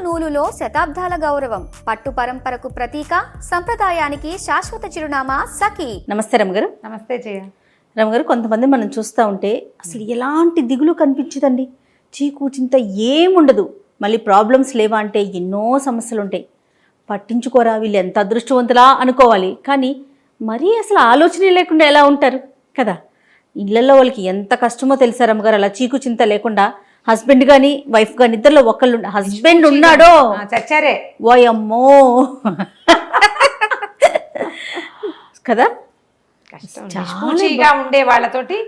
నూలులో శతాబ్దాల గౌరవం, పట్టు పరంపరకు ప్రతీక, సంప్రదాయానికి శాశ్వత చిరునామా సఖీ. నమస్తే రమగారు. నమస్తే జయ. రమగారు, కొంతమంది మనం చూస్తూ ఉంటే అసలు ఎలాంటి దిగులు కనిపించదండి, చీకు చింత ఏముండదు, మళ్ళీ ప్రాబ్లమ్స్ లేవా అంటే ఎన్నో సమస్యలు ఉంటాయి. పట్టించుకోరా వీళ్ళు ఎంత అదృష్టవంతులా అనుకోవాలి, కానీ మరీ అసలు ఆలోచనే లేకుండా ఎలా ఉంటారు కదా. ఇళ్లలో వాళ్ళకి ఎంత కష్టమో తెలుసా రమగారు, అలా చీకు చింత లేకుండా హస్బెండ్ కానీ వైఫ్ కానీ ఇద్దరిలో ఒకళ్ళు హస్బెండ్ ఉన్నాడో చచ్చారే ఓయమ్మో కదా. నిష్పూచిగా ఉండే వాళ్ళతోటి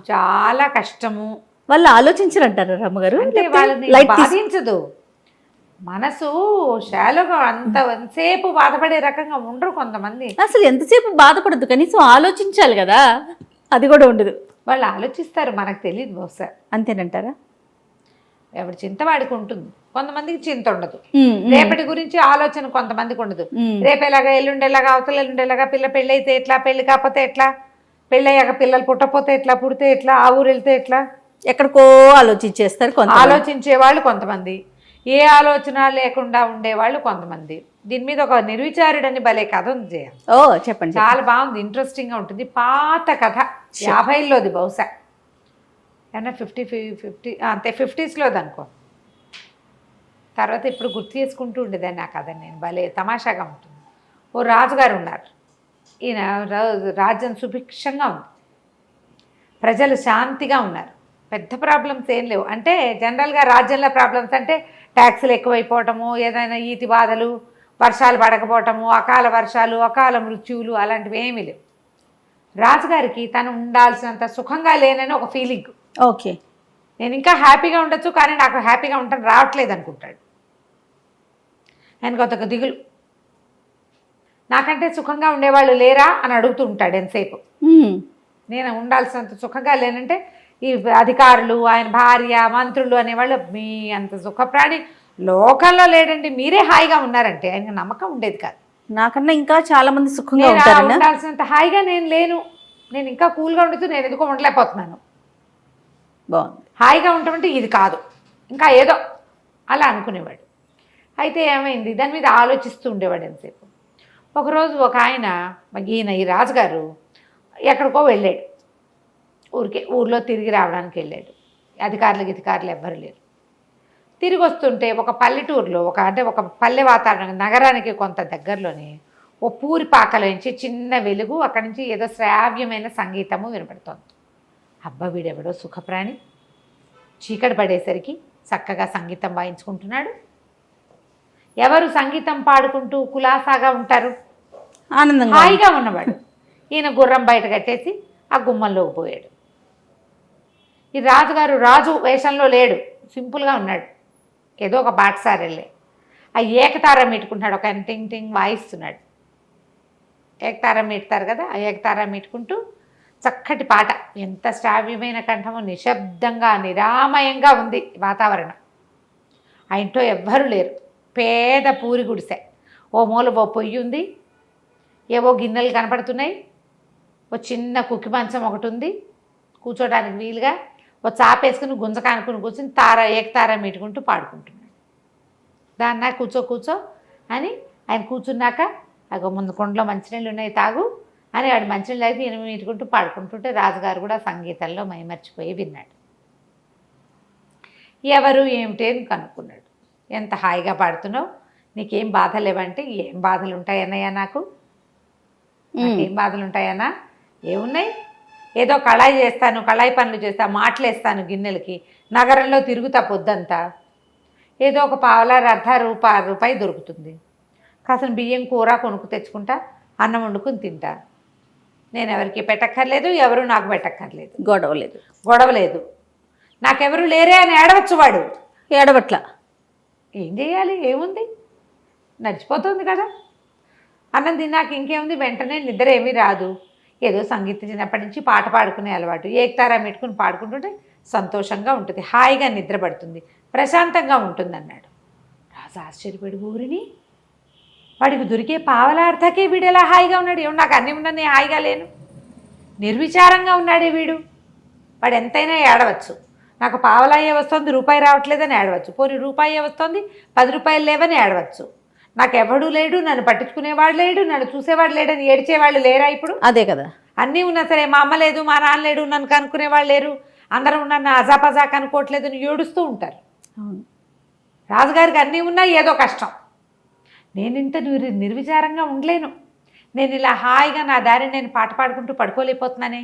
చాలా కష్టము. వాళ్ళు ఆలోచించరంటారు రమ్మగారు, అంటే వాళ్ళని బాధించదు మనసు. షాలోగా ఎంతసేపు బాధపడే రకంగా ఉండరు కొంతమంది. అసలు ఎంతసేపు బాధపడద్దు, కనీసం ఆలోచించాలి కదా, అది కూడా ఉండదు. వాళ్ళు ఆలోచిస్తారు, మనకు తెలియదు బహుశా. అంతేనంటారా? ఎవరి చింత వాడికి ఉంటుంది, కొంతమందికి చింత ఉండదు. రేపటి గురించి ఆలోచన కొంతమందికి ఉండదు. రేపు ఎలాగా, ఎల్లుండేలాగా, అవతల ఎల్లుండేలాగా, పిల్ల పెళ్ళి అయితే ఎట్లా, పెళ్లి కాకపోతే ఎట్లా, పెళ్ళయ్యాక పిల్లలు పుట్టపోతే ఎట్లా, పుడితే ఎట్లా, ఆ ఊరు వెళ్తే ఎట్లా, ఎక్కడికో ఆలోచించేస్తారు. ఆలోచించే వాళ్ళు కొంతమంది, ఏ ఆలోచన లేకుండా ఉండేవాళ్ళు కొంతమంది. దీని మీద ఒక నిర్విచారుడని భలే కథ ఉంది జయ. ఓ చెప్పండి. చాలా బాగుంది, ఇంట్రెస్టింగ్గా ఉంటుంది. పాత కథ, 50లోది బహుశా, ఏమన్నా 50 అంతే 50స్లోది అనుకో. తర్వాత ఇప్పుడు గుర్తు చేసుకుంటూ ఉండేదాన్ని ఆ కథ నేను. భలే తమాషాగా ఉంటుంది. ఓ రాజుగారు ఉన్నారు. ఈయన రాజ్యం సుభిక్షంగా ఉంది, ప్రజలు శాంతిగా ఉన్నారు, పెద్ద ప్రాబ్లమ్స్ ఏం లేవు. అంటే జనరల్గా రాజ్యంలో ప్రాబ్లమ్స్ అంటే ట్యాక్సులు ఎక్కువైపోవటము, ఏదైనా ఈతి బాధలు, వర్షాలు పడకపోవటము, అకాల వర్షాలు, అకాల మృత్యువులు, అలాంటివి ఏమీ లేవు. రాజుగారికి తను ఉండాల్సినంత సుఖంగా లేనని ఒక ఫీలింగ్. ఓకే, నేను ఇంకా హ్యాపీగా ఉండొచ్చు, కానీ నాకు హ్యాపీగా ఉంటాను రావట్లేదు అనుకుంటాడు. ఆయనకు ఒక దిగులు, నాకంటే సుఖంగా ఉండేవాళ్ళు లేరా అని అడుగుతూ ఉంటాడు ఎంతసేపు. నేను ఉండాల్సినంత సుఖంగా లేనంటే ఈ అధికారులు, ఆయన భార్య, మంత్రులు అనేవాళ్ళు మీ అంత సుఖప్రాణి లోకంలో లేడండి, మీరే హాయిగా ఉన్నారంటే ఆయనకు నమ్మకం ఉండేది కాదు. నాకన్నా ఇంకా చాలా మంది సుఖంగా ఉండాల్సినంత హాయిగా నేను లేను, నేను ఇంకా కూల్గా ఉండొచ్చు, నేను ఎందుకో ఉండలేకపోతున్నాను. బాగుంది. హాయిగా ఉండటమంటే ఇది కాదు, ఇంకా ఏదో అలా అనుకునేవాడు. అయితే ఏమైంది, దాని మీద ఆలోచిస్తూ ఉండేవాడు ఎంతసేపు. ఒకరోజు ఒక ఆయన, ఈయన ఈ రాజుగారు ఎక్కడికో వెళ్ళాడు, ఊర్లో తిరిగి రావడానికి వెళ్ళాడు. అధికారులు ఎవ్వరు లేరు. తిరిగి వస్తుంటే ఒక పల్లెటూరులో ఒక పల్లె వాతావరణం, నగరానికి కొంత దగ్గరలోనే ఓ పూరి పాకలోంచి చిన్న వెలుగు, అక్కడి నుంచి ఏదో శ్రావ్యమైన సంగీతము వినపడుతోంది. అబ్బా వీడెవడో సుఖప్రాణి, చీకటి పడేసరికి చక్కగా సంగీతం వాయించుకుంటున్నాడు. ఎవరు సంగీతం పాడుకుంటూ కులాసాగా ఉంటారు, ఆనందంగా హాయిగా ఉన్నవాడు. ఈయన గుర్రం బయట కట్టేసి ఆ గుమ్మంలోకి పోయాడు. ఈ రాజుగారు రాజు వేషంలో లేడు, సింపుల్గా ఉన్నాడు. ఏదో ఒక బాటసారి వెళ్ళే ఆ ఏకతారం మీటుకుంటున్నాడు. ఒక ఆయన టింగ్ టింగ్ వాయిస్తున్నాడు. ఏకతారం మీటుతారు కదా, ఆ ఏకతారం మీటుకుంటూ చక్కటి పాట, ఎంత శ్రావ్యమైన కంఠము, నిశ్శబ్దంగా నిరామయంగా ఉంది వాతావరణం. ఆ ఇంట్లో ఎవ్వరూ లేరు, పేద పూరి గుడిసె. ఓ మూల ఓ పొయ్యి ఉంది, ఏవో గిన్నెలు కనపడుతున్నాయి, ఓ చిన్న కుక్కి మంచం ఒకటి ఉంది కూర్చోడానికి వీలుగా, ఓ చాపేసుకుని గుంజకానుకుని కూర్చుని ఏకతార మీటుకుంటూ పాడుకుంటున్నాడు. దాన్నా కూర్చో అని ఆయన కూర్చున్నాక, అగో ముందు కొండలో మంచినీళ్ళు ఉన్నాయి తాగు అని వాడు మంచినీళ్ళు అయితే ఈయన మీటుకుంటూ పాడుకుంటుంటే రాజుగారు కూడా సంగీతంలో మైమర్చిపోయి విన్నాడు. ఎవరు ఏమిటి అని కనుక్కున్నాడు. ఎంత హాయిగా పాడుతున్నావు, నీకేం బాధ లేవంటే, ఏం బాధలు ఉంటాయన్నయ్యా, నాకేం బాధలు ఉంటాయన్నా, ఏమున్నాయి, ఏదో కళాయి చేస్తాను, కళాయి పనులు చేస్తాను, మాటలేస్తాను గిన్నెలకి, నగరంలో తిరుగుతా పొద్దంతా, ఏదో ఒక పావలా రూపాయి దొరుకుతుంది, కాసిన బియ్యం కూర కొనుక్కు తెచ్చుకుంటా, అన్నం వండుకుని తింటా, నేను ఎవరికి పెట్టక్కర్లేదు, ఎవరు నాకు పెట్టక్కర్లేదు, గొడవలేదు, నాకెవరు లేరే అని ఏడవచ్చు. వాడు ఏడవట్ల, ఏం చేయాలి, ఏముంది, నడిచిపోతుంది కదా. అన్నం తిన్నాక ఇంకేముంది, వెంటనే నిద్ర ఏమీ రాదు, ఏదో సంగీతం చిన్నప్పటి నుంచి పాట పాడుకునే అలవాటు, ఏకతారా పెట్టుకుని పాడుకుంటుంటే సంతోషంగా ఉంటుంది, హాయిగా నిద్ర పడుతుంది, ప్రశాంతంగా ఉంటుంది అన్నాడు. రాజు ఆశ్చర్యపడి ఊరిని, వాడికి దొరికే పావలార్థకే వీడు ఎలా హాయిగా ఉన్నాడు, ఏమో నాకు అన్నీ ఉన్నా నేను హాయిగా లేను, నిర్విచారంగా ఉన్నాడే వీడు, వాడు ఎంతైనా ఏడవచ్చు, నాకు పావలాయే వస్తుంది రూపాయి రావట్లేదని ఏడవచ్చు, పోనీ రూపాయే వస్తుంది 10 రూపాయలు లేవని ఏడవచ్చు. నాకు ఎవడూ లేడు, నన్ను పట్టించుకునేవాడు లేడు, నన్ను చూసేవాడు లేడని ఏడ్చేవాళ్ళు లేరా ఇప్పుడు? అదే కదా. అన్నీ ఉన్నా సరే మా అమ్మ లేదు, మా నాన్న లేడు, నన్ను కనుక్కునేవాళ్ళు లేరు, అందరూ నన్ను అజాపజా కనుక్కోవట్లేదు అని ఏడుస్తూ ఉంటారు. అవును. రాజుగారికి అన్నీ ఉన్నా ఏదో కష్టం. నేను ఇంత నిర్విచారంగా ఉండలేను, నేను ఇలా హాయిగా నా దారిని నేను పాట పాడుకుంటూ పడుకోలేకపోతున్నానే.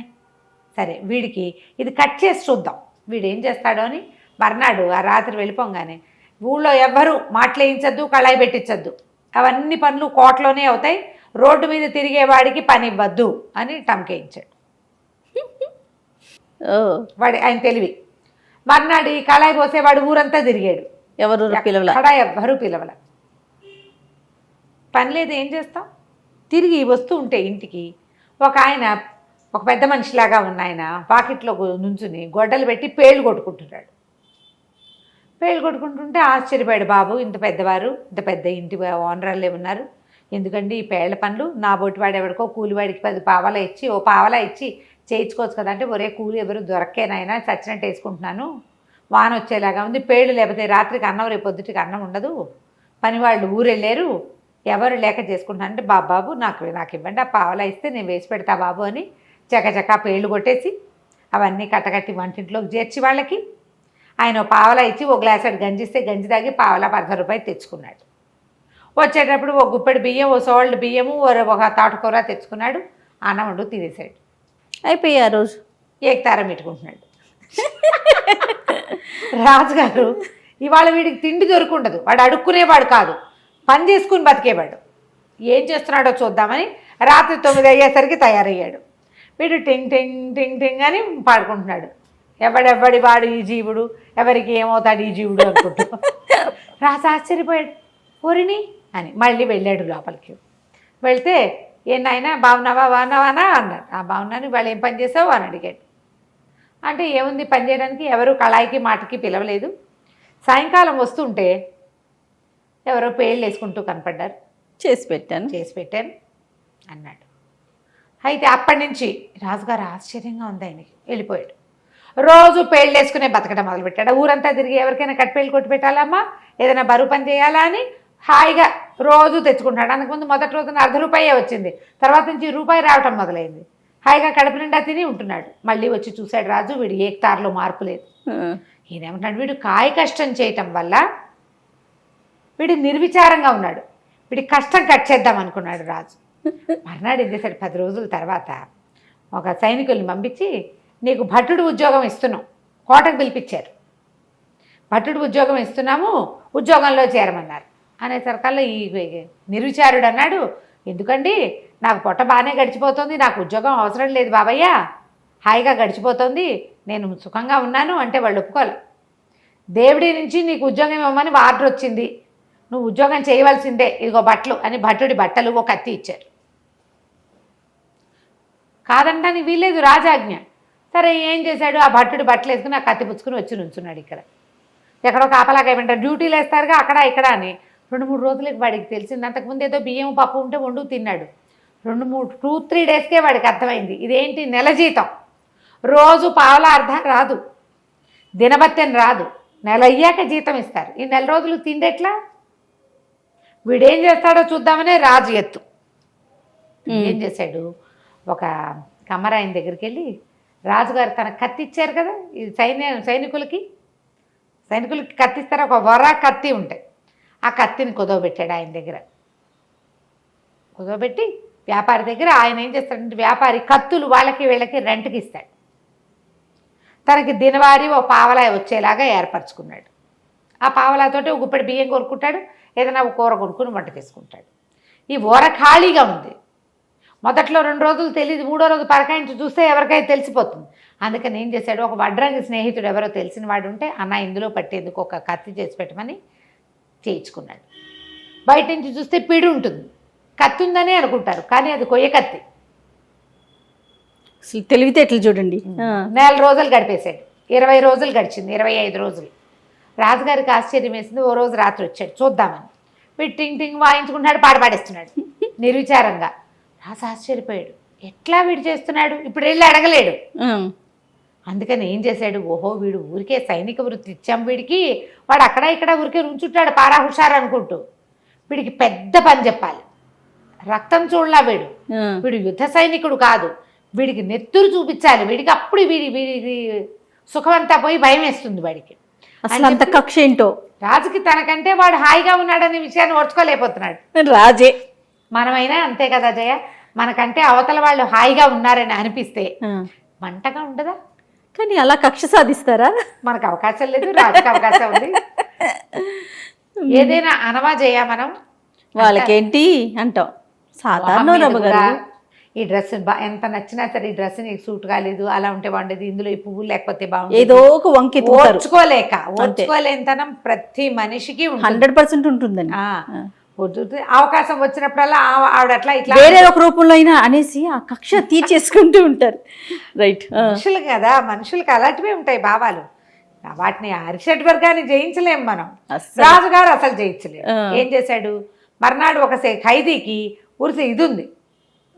సరే వీడికి ఇది కట్ చేసి చూద్దాం, వీడు ఏం చేస్తాడో అని. మర్నాడు ఆ రాత్రి వెళ్ళిపోగానే ఊళ్ళో ఎవ్వరూ మాటలేయించద్దు, కళాయి పెట్టించద్దు, అవన్నీ పనులు కోటలోనే అవుతాయి, రోడ్డు మీద తిరిగేవాడికి పని ఇవ్వద్దు అని టంకేయించాడు. వాడి ఆయన తెలివి. మర్నాడు ఈ కళాయి పోసేవాడు ఊరంతా తిరిగాడు, ఎవరు పిలవల, అక్కడ ఎవ్వరూ పిలవల. పని లేదు, ఏం చేస్తాం? తిరిగి వస్తూ ఉంటే ఇంటికి ఒక ఆయన, ఒక పెద్ద మనిషిలాగా ఉన్న ఆయన పాకెట్లో నుంచుని గొడ్డలు పెట్టి పేళ్ళు కొట్టుకుంటున్నాడు. పేళ్ళు కొట్టుకుంటుంటే ఆశ్చర్యపోయాడు. బాబు, ఇంత పెద్దవారు, ఇంత పెద్ద ఇంటి ఓనర్లే ఉన్నారు, ఎందుకండి ఈ పేళ్ల పనులు? నా బొట్టివాడు ఎవరికో కూలివాడికి 10 పావలా ఇచ్చి, ఓ పావలా ఇచ్చి చేయించుకోవచ్చు కదా అంటే, ఒరే కూలి ఎవరు దొరక్కేనైనా చచ్చినట్టు వేసుకుంటున్నాను, వాన వచ్చేలాగా ఉంది, పేళ్ళు లేకపోతే రాత్రికి అన్నం, రేపు పొద్దుటికి అన్నం ఉండదు, పనివాళ్ళు ఊరెళ్ళారు, ఎవరు లేక చేసుకుంటున్నాను అంటే, బాబు నాకు ఇవ్వండి, ఆ పావలా ఇస్తే నేను వేసి పెడతా బాబు అని చకచకా పేళ్ళు కొట్టేసి అవన్నీ కట్టకట్టి వంటింట్లోకి చేర్చి వాళ్ళకి ఆయన ఓ పావలా ఇచ్చి ఓ గ్లాస్ గంజిస్తే గంజి తాగి పావలా 10 రూపాయలు తెచ్చుకున్నాడు. వచ్చేటప్పుడు ఓ గుప్పెడు బియ్యం, ఓ సోల్డ్ బియ్యము, ఒక తోటకూర తెచ్చుకున్నాడు. అన్నం వండు తినేసాడు. అయిపోయి ఆ రోజు ఏకతారం పెట్టుకుంటున్నాడు. రాజుగారు ఇవాళ వీడికి తిండి దొరుకుండదు, వాడు అడుక్కునేవాడు కాదు, పని చేసుకుని బతికేవాడు. ఏం చేస్తున్నాడో చూద్దామని రాత్రి 9 అయ్యేసరికి తయారయ్యాడు. వీడు టింగ్ టింగ్ టింగ్ టింగ్ అని పాడుకుంటున్నాడు. ఎవడెవ్వడి వాడు ఈ జీవుడు, ఎవరికి ఏమవుతాడు ఈ జీవుడు అనుకుంటూ. రాజు ఆశ్చర్యపోయాడు. ఓరిని అని మళ్ళీ వెళ్ళాడు లోపలికి. వెళ్తే నాయనా బాగున్నావా అన్నాడు. బాగున్నాను, ఇవాళ ఏం పని చేసావు అని అడిగాడు. అంటే ఏముంది పని చేయడానికి, ఎవరు కళాయికి మాటకి పిలవలేదు, సాయంకాలం వస్తుంటే ఎవరో పేళ్ళు వేసుకుంటూ కనపడ్డారు, చేసి పెట్టాను అన్నాడు. అయితే అప్పటి నుంచి రాజుగారు ఆశ్చర్యంగా ఉంది ఆయనకి. వెళ్ళిపోయాడు. రోజు పేళ్ళు వేసుకునే బతకడం మొదలుపెట్టాడు. ఊరంతా తిరిగి ఎవరికైనా కట్టిపేళ్ళు కొట్టి పెట్టాలమ్మా, ఏదైనా బరువు పని చేయాలా అని హాయిగా రోజు తెచ్చుకుంటాడు. అందుకుముందు మొదటి రోజున 1/2 రూపాయే వచ్చింది, తర్వాత నుంచి రూపాయి రావటం మొదలైంది. హాయిగా కడుపు నిండా తిని ఉంటున్నాడు. మళ్ళీ వచ్చి చూశాడు రాజు, వీడు ఏకతారలో మార్పు లేదు. ఈయనేమంటున్నాడు, వీడు కాయ కష్టం చేయటం వల్ల వీడు నిర్విచారంగా ఉన్నాడు, వీడి కష్టం కట్ చేద్దాం అనుకున్నాడు రాజు. మర్నాడు ఏం చేశాడు, 10 రోజుల తర్వాత ఒక సైనికుల్ని పంపించి, నీకు భటుడు ఉద్యోగం ఇస్తున్నాం, కోటకు పిలిపించారు, భటుడు ఉద్యోగం ఇస్తున్నాము, ఉద్యోగంలో చేరమన్నారు. అనేసరికల్లా ఈ నిర్విచారుడు అన్నాడు, ఎందుకండి నాకు పొట్ట బాగానే గడిచిపోతుంది, నాకు ఉద్యోగం అవసరం లేదు బాబయ్య, హాయిగా గడిచిపోతుంది, నేను సుఖంగా ఉన్నాను అంటే వాళ్ళు ఒప్పుకోవాలి. దేవుడి నుంచి నీకు ఉద్యోగం ఇవ్వమని ఆర్డర్ వచ్చింది, నువ్వు ఉద్యోగం చేయవలసిందే, ఇదిగో బట్టలు అని భటుడి బట్టలు ఓ కత్తి ఇచ్చారు. కాదంటానికి వీల్లేదు, రాజాజ్ఞ. సరే ఏం చేశాడు, ఆ భట్టుడి బట్టలు వేసుకుని ఆ కత్తి పుచ్చుకుని వచ్చి నుంచున్నాడు. ఇక్కడ ఎక్కడో కాపలాగా ఏమంటారు, డ్యూటీలు వేస్తారుగా అక్కడ ఇక్కడ అని. 2-3 రోజులకి వాడికి తెలిసింది. అంతకుముందు ఏదో బియ్యం పప్పు ఉంటే వండు తిన్నాడు. 2-3 డేస్కే వాడికి అర్థమైంది, ఇదేంటి నెల జీతం, రోజు పావలా అర్ధం రాదు, దినబత్తెని రాదు, నెల అయ్యాక జీతం ఇస్తారు, ఈ నెల రోజులు తిండెట్లా? వీడేం చేస్తాడో చూద్దామనే రాజు ఎత్తు. ఏం చేశాడు, ఒక కమ్మరాయన దగ్గరికి వెళ్ళి, రాజుగారు తన కత్తి ఇచ్చారు కదా, ఈ సైనికులకి కత్తిస్తారు, ఒక వర కత్తి ఉంటాయి, ఆ కత్తిని కుదవబెట్టాడు ఆయన దగ్గర. కుదవబెట్టి వ్యాపారి దగ్గర ఆయన ఏం చేస్తాడంటే, వ్యాపారి కత్తులు వాళ్ళకి వీళ్ళకి రెంట్కి ఇస్తాడు. తనకి దినవారీ ఓ పావలా వచ్చేలాగా ఏర్పరచుకున్నాడు. ఆ పావలాతోటి ఒక గుప్పెడు బియ్యం కొనుక్కుంటాడు, ఏదైనా ఒక కూర కొనుక్కుని వంట చేసుకుంటాడు. ఈ ఊర ఖాళీగా ఉంది. మొదట్లో 2 రోజులు తెలియదు, 3వ రోజు పరకాయించి చూస్తే ఎవరికైనా తెలిసిపోతుంది. అందుకని ఏం చేశాడు, ఒక వడ్రంగి స్నేహితుడు ఎవరో తెలిసిన వాడు ఉంటే, అన్న ఇందులో పట్టేందుకు ఒక కత్తి చేసి పెట్టమని చేయించుకున్నాడు. బయట నుంచి చూస్తే పిడి ఉంటుంది, కత్తి ఉందని అనుకుంటారు, కానీ అది కొయ్య కత్తి. అసలు తెలివితేటలు చూడండి. 4 రోజులు గడిపేశాడు. 20 రోజులు గడిచింది, 25 రోజులు. రాజుగారికి ఆశ్చర్యం వేసింది. ఓ రోజు రాత్రి వచ్చాడు చూద్దామని. వీడు టింగ్ టింగ్ వాయించుకుంటున్నాడు, పాడేస్తున్నాడు నిర్విచారంగా. రాజు ఆశ్చర్యపోయాడు, ఎట్లా వీడు చేస్తున్నాడు, ఇప్పుడు వెళ్ళి అడగలేడు. అందుకని ఏం చేశాడు, ఓహో వీడు ఊరికే సైనిక వృత్తి ఇచ్చాం వీడికి, వాడు అక్కడ ఇక్కడ ఊరికే నుంచుంటాడు పారా హుషారు అనుకుంటూ, వీడికి పెద్ద పని చెప్పాలి. రక్తం చూడలా వీడు యుద్ధ సైనికుడు కాదు, వీడికి నెత్తురు చూపించాలి, వీడికి అప్పుడు వీడి సుఖమంతా పోయి భయం వేస్తుంది వాడికి. అసలు అంత కక్ష ఏంటో రాజుకి తనకంటే వాడు హాయిగా ఉన్నాడనే విషయాన్ని ఓర్చుకోలేకపోతున్నాడు. రాజే మనమైనా అంతే కదా జయ, మనకంటే అవతల వాళ్ళు హాయిగా ఉన్నారని అనిపిస్తే మంటగా ఉండదా? కానీ అలా కక్ష సాధిస్తారా? మనకు అవకాశం లేదు, రాజుకి అవకాశం ఉంది. ఏదైనా అనవా జయ మనం, వాళ్ళకేంటి అంటాం సాధారణ రమ్మగారు. ఈ డ్రెస్ ఎంత నచ్చినా సరే ఈ డ్రెస్ నీకు సూట్ కాలేదు, అలా ఉంటే బాగుండేది, ఇందులో ఈ పువ్వులు లేకపోతే బాగుండేది, ఏదో ఒక వంకి ఓర్చుకోలేనితనం ప్రతి మనిషికి 100% ఉంటుందండి. అవకాశం వచ్చినప్పుడల్లా ఆవిడ అట్లా ఇట్లా వేరే ఒక రూపంలో అయినా అనేసి ఆ కక్ష తీర్చేసుకుంటూ ఉంటారు. రైట్, మనుషులు కదా, మనుషులకి అలాంటివే ఉంటాయి భావాలు. వాటిని అరిషడ్ వర్గాన్ని జయించలేం మనం, రాజుగారు అసలు జయించలేము. ఏం చేశాడు, మర్నాడు ఒక ఖైదీకి ఉరిసి ఇది ఉంది,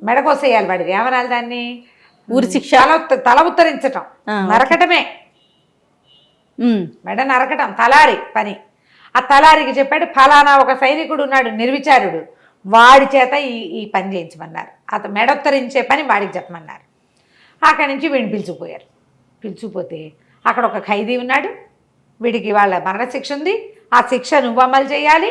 మెడకోసేయాలి వాడికి, ఏమనాలి దాన్ని, ఊరి శిక్ష, తల ఉత్తరించటం, నరకటమే, మెడ నరకటం తలారి పని. ఆ తలారికి చెప్పాడు, ఫలానా ఒక సైనికుడు ఉన్నాడు నిర్విచారుడు, వాడి చేత ఈ పని చేయించమన్నారు, అతను మెడొత్తరించే పని వాడికి చెప్పమన్నారు. అక్కడి నుంచి వీడిని పిలుచుకుపోయారు. పిలుచుకుపోతే అక్కడ ఒక ఖైదీ ఉన్నాడు, వీడికి వాళ్ళ మరణశిక్ష ఉంది, ఆ శిక్ష నువ్వు అమలు చేయాలి,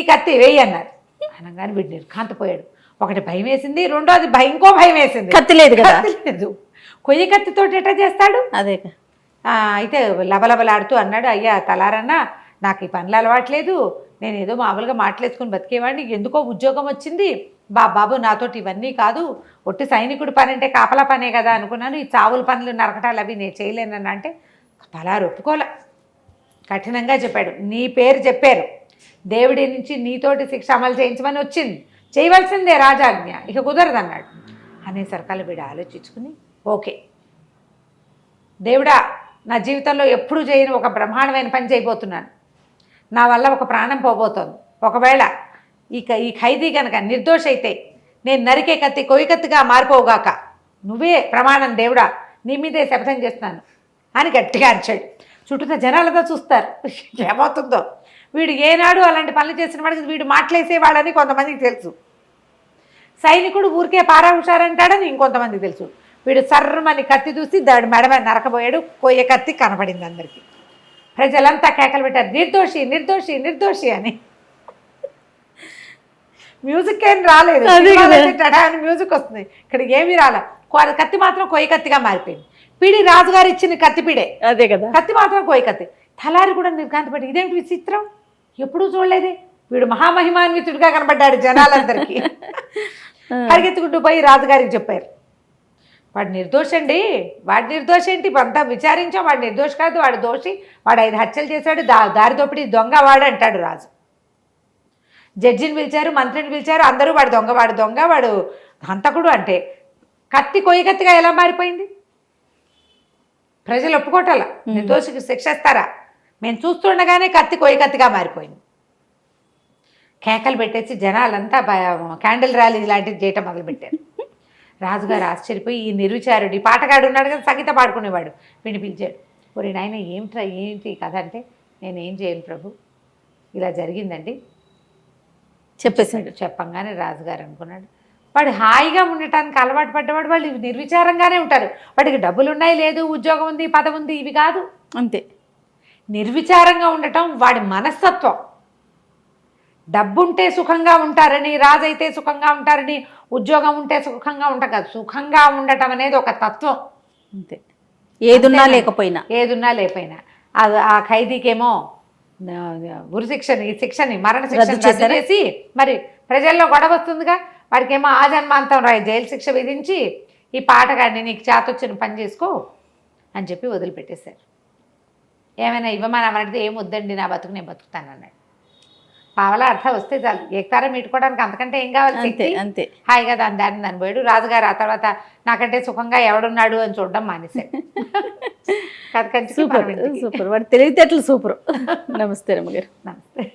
కత్తి వేయి అన్నారు. అనగానే వీడు నిర్ఘాంతపోయాడు. ఒకటి భయం వేసింది, రెండోది ఇంకో భయం వేసింది, కత్తి లేదు కదా, లేదు, కొయ్య కత్తితో ఎట్లా చేస్తాడు. అదే అయితే లబలబలాడుతూ అన్నాడు, అయ్యా తలారన్నా నాకు ఈ పనులు అలవాట్లేదు, నేను ఏదో మామూలుగా మాటలేసుకుని బతికేవాడిని, ఎందుకో ఉద్యోగం వచ్చింది, బాబు నాతోటి ఇవన్నీ కాదు, ఒట్టి సైనికుడి పని అంటే కాపలా పనే కదా అనుకున్నాను, ఈ చావుల పనులు నరకటాలు అవి నేను చేయలేనన్నా అంటే తలారు ఒప్పుకోలే, కఠినంగా చెప్పాడు. నీ పేరు చెప్పారు, దేవుడి నుంచి నీతోటి శిక్ష అమలు చేయించమని వచ్చింది, చేయవలసిందే రాజాజ్ఞ, ఇక కుదరదన్నాడు. అనేసరికల్లా వీడు ఆలోచించుకుని, ఓకే దేవుడా నా జీవితంలో ఎప్పుడూ చేయని ఒక బ్రహ్మాండమైన పని చేయబోతున్నాను, నా వల్ల ఒక ప్రాణం పోబోతోంది, ఒకవేళ ఈ ఖైదీ కనుక నిర్దోష అయితే నేను నరికే కత్తి కొయ్యి కత్తిగా మారిపోవుగాక, నువ్వే ప్రమాణం దేవుడా, నీ మీదే శపథం చేస్తున్నాను అని గట్టిగా అరిచాడు. చుట్టూ జనాలతో చూస్తారు ఏమవుతుందో, వీడు ఏనాడు అలాంటి పనులు చేసిన వాడికి వీడు మాటలేసేవాడని కొంతమందికి తెలుసు, సైనికుడు ఊరికే పారా హుషారంటాడని ఇంకొంతమందికి తెలుసు. వీడు సర్రమని కత్తి చూసి దాడి మెడమ నరకబోయాడు, కొయ్య కత్తి కనపడింది అందరికీ. ప్రజలంతా కేకలు పెట్టారు, నిర్దోషి నిర్దోషి నిర్దోషి అని. మ్యూజిక్ ఏం రాలేదు, మ్యూజిక్ వస్తుంది, ఇక్కడ ఏమీ రాలే, కత్తి మాత్రం కొయ్య కత్తిగా మారిపోయింది. పిడి రాజుగారు ఇచ్చిన కత్తి పిడే, అదే కదా, కత్తి మాత్రం కొయ్య కత్తి. తలారి కూడా నిర్ఘాంతపడి, ఇదేంటి విచిత్రం, ఎప్పుడూ చూడలేదే, వీడు మహామహిమాన్వితుడిగా కనబడ్డాడు జనాలందరికీ. పరిగెత్తుకుంటూ పోయి రాజుగారికి చెప్పారు, వాడు నిర్దోషండి, వాడి నిర్దోషం ఏంటి, అంతా విచారించాం, వాడు నిర్దోషి కాదు, వాడు దోషి, వాడు 5 హత్యలు చేశాడు, దారి దోపిడి దొంగ వాడు అంటాడు రాజు. జడ్జిని పిలిచారు, మంత్రిని పిలిచారు, అందరూ వాడు దొంగ వాడు హంతకుడు అంటే కత్తి కొయ్య కత్తిగా ఎలా మారిపోయింది? ప్రజలు ఒప్పుకోవటాల, నిర్దోషికి శిక్ష ఇస్తారా? మేము చూస్తుండగానే కత్తి కొయ్య కత్తిగా మారిపోయింది. కేకలు పెట్టేసి జనాలంతా క్యాండిల్ ర్యాలీ లాంటిది చేయటం మొదలుపెట్టారు. రాజుగారు ఆశ్చర్యపోయి, ఈ నిర్విచారుడు, ఈ పాటగాడు ఉన్నాడు కదా సంగీత పాడుకునేవాడు, వీడిని పిలిచాడు. ఒరే నాయన ఏంటి కథ అంటే, నేనేం చేయను ప్రభు, ఇలా జరిగిందండి చెప్పేశాడు. చెప్పంగానే రాజుగారు అనుకున్నాడు, వాడు హాయిగా ఉండటానికి అలవాటు పడ్డవాడు, వాళ్ళు నిర్విచారంగానే ఉంటారు, వాడికి డబ్బులు ఉన్నాయి, లేదు ఉద్యోగం ఉంది, పదవి ఉంది, ఇవి కాదు, అంతే. నిర్విచారంగా ఉండటం వాడి మనస్తత్వం. డబ్బుంటే సుఖంగా ఉంటారని, రాజైతే సుఖంగా ఉంటారని, ఉద్యోగం ఉంటే సుఖంగా ఉంటాం కాదు, సుఖంగా ఉండటం అనేది ఒక తత్వం, అంతే. ఏదున్నా లేకపోయినా ఆ ఖైదీకేమో శిక్షని మరణ శిక్ష చేసి మరి ప్రజల్లో గొడవ వస్తుందిగా, వాడికేమో ఆజన్మాంతం జైలు శిక్ష విధించి ఈ పాటగాడిని నీకు చేతొచ్చిన పని చేసుకో అని చెప్పి వదిలిపెట్టేశారు. ఏమైనా ఇవ్వమని ఏం వద్దండి, నా బతుకు నేను బతుకుతాను అన్నాడు. పావలా అర్థం వస్తే చాలు, ఏకతారం మీటుకోవడానికి అంతకంటే ఏం కావాలి, అంతే. హాయిగా దాన్ని పోయాడు. రాజుగారు ఆ తర్వాత నాకంటే సుఖంగా ఎవడున్నాడు అని చూడడం మానేశాడు. సూపర్, వాడి తెలివితేటలు సూపర్. నమస్తే రమ్మగారు. నమస్తే.